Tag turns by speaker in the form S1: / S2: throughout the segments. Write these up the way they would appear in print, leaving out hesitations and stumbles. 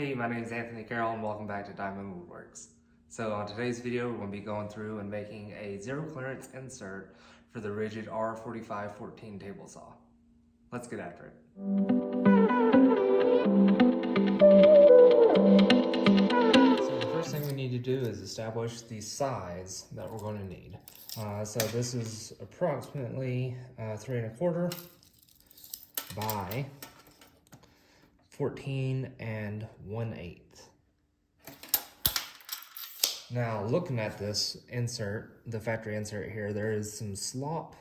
S1: Hey, my name is Anthony Carroll and welcome back to Diamond Woodworks. So on today's video, we're going to be going through and making a zero clearance insert for the Ridgid R4514 table saw. Let's get after it. So the first thing we need to do is establish the size that we're going to need. So this is approximately 3 1/4 by 14 1/8. Now, looking at this insert, the factory insert here, there is some slop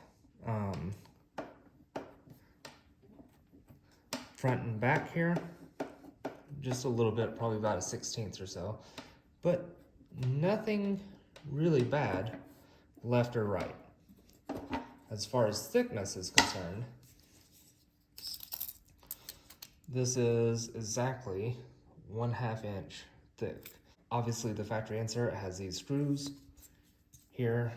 S1: front and back here, just a little bit, probably about a 1/16 or so, but nothing really bad left or right. As far as thickness is concerned, this is exactly 1/2 inch thick. Obviously, the factory insert has these screws here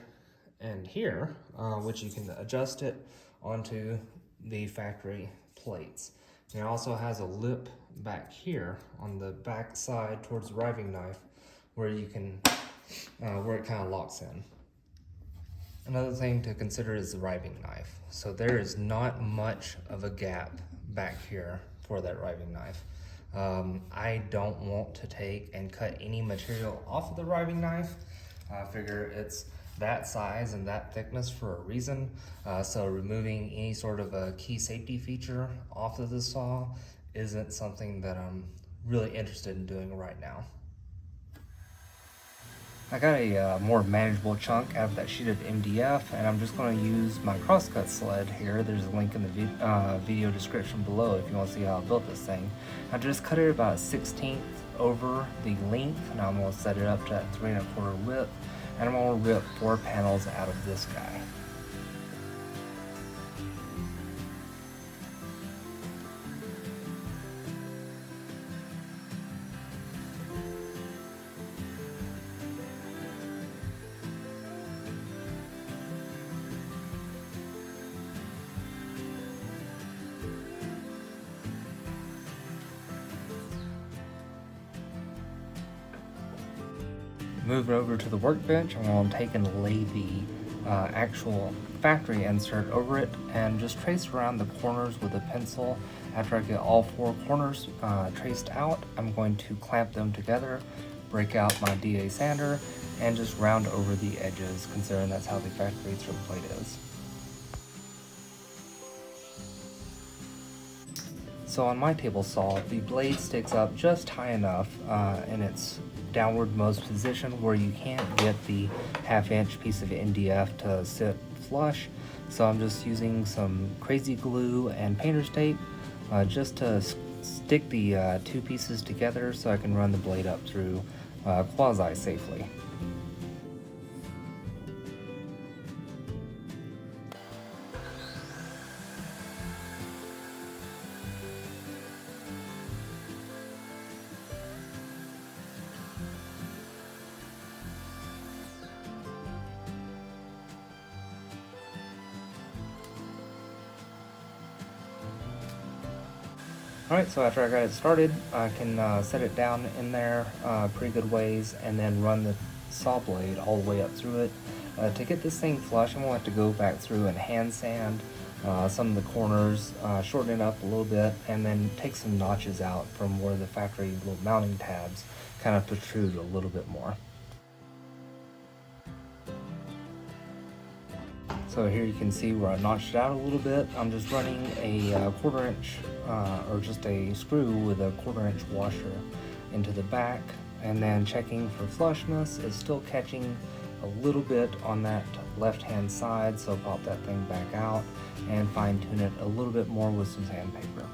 S1: and here, which you can adjust it onto the factory plates. And it also has a lip back here on the back side towards the riving knife where you can, where it kind of locks in. Another thing to consider is the riving knife. So there is not much of a gap back here for that riving knife. I don't want to take and cut any material off of the riving knife. I figure it's that size and that thickness for a reason. So removing any sort of a key safety feature off of the saw isn't something that I'm really interested in doing right now. I got a more manageable chunk out of that sheet of MDF, and I'm just going to use my Crosscut Sled here. There's a link in the video description below if you want to see how I built this thing. I just cut it about 1/16 over the length, and I'm going to set it up to that 3 1/4 width, and I'm going to rip 4 panels out of this guy. Moving over to the workbench, I'm going to take and lay the actual factory insert over it and just trace around the corners with a pencil. After I get all 4 corners traced out, I'm going to clamp them together, break out my DA sander, and just round over the edges, considering that's how the factory insert plate is. So on my table saw, the blade sticks up just high enough in its downwardmost position where you can't get the 1/2 inch piece of MDF to sit flush. So I'm just using some crazy glue and painter's tape just to stick the 2 pieces together so I can run the blade up through quasi safely. Alright, so after I got it started, I can set it down in there pretty good ways and then run the saw blade all the way up through it. To get this thing flush, I'm going to have to go back through and hand sand some of the corners, shorten it up a little bit, and then take some notches out from where the factory little mounting tabs kind of protrude a little bit more. So here you can see where I notched it out a little bit. I'm just running a 1/4 inch or just a screw with a 1/4 inch washer into the back, and then checking for flushness. It's still catching a little bit on that left hand side, so pop that thing back out and fine tune it a little bit more with some sandpaper.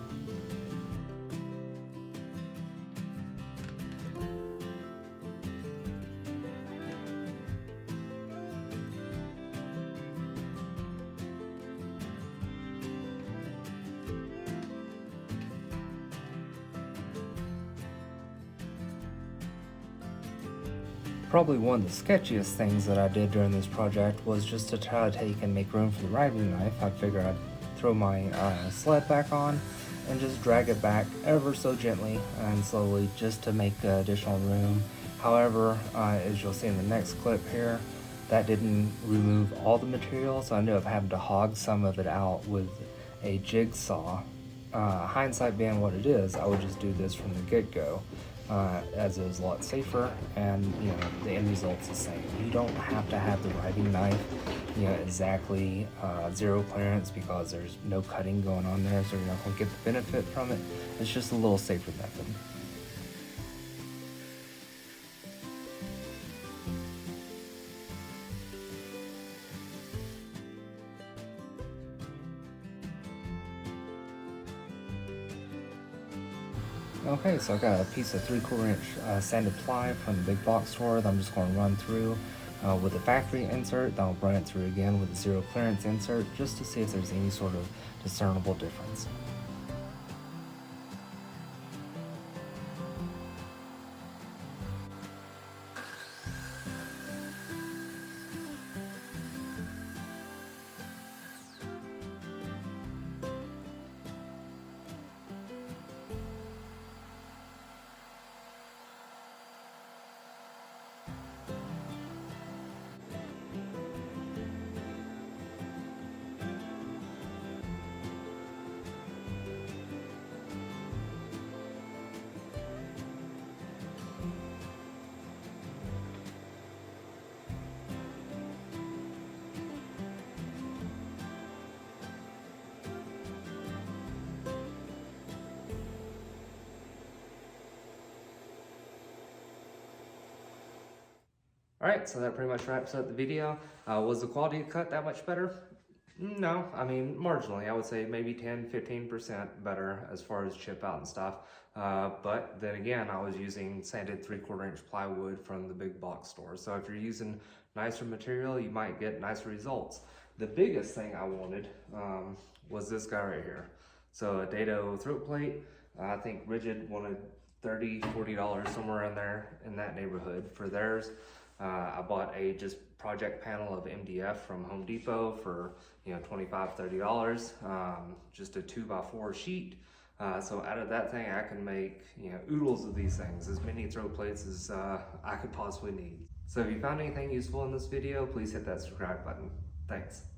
S1: Probably one of the sketchiest things that I did during this project was just to try to take and make room for the riving knife. I figured I'd throw my sled back on and just drag it back ever so gently and slowly just to make additional room. However, as you'll see in the next clip here, that didn't remove all the material, so I ended up having to hog some of it out with a jigsaw. Hindsight being what it is, I would just do this from the get-go, as it was a lot safer, and you know, the end result's the same. You don't have to have the writing knife, you know, exactly zero clearance, because there's no cutting going on there, so you're not going to get the benefit from it. It's just a little safer method. Okay, so I got a piece of 3/4 inch sanded ply from the big box store that I'm just going to run through with the factory insert. Then I'll run it through again with the zero clearance insert just to see if there's any sort of discernible difference. Alright, so that pretty much wraps up the video. Was the quality of cut that much better? No, I mean, marginally. I would say maybe 10-15% better as far as chip out and stuff. But then again, I was using sanded 3/4 inch plywood from the big box store. So if you're using nicer material, you might get nicer results. The biggest thing I wanted was this guy right here. So a dado throat plate. I think Ridgid wanted $30-$40, somewhere in there, in that neighborhood for theirs. I bought a just project panel of MDF from Home Depot for, you know, $25-$30, just a 2x4 sheet. So out of that thing, I can make, you know, oodles of these things, as many throw plates as I could possibly need. So if you found anything useful in this video, please hit that subscribe button. Thanks.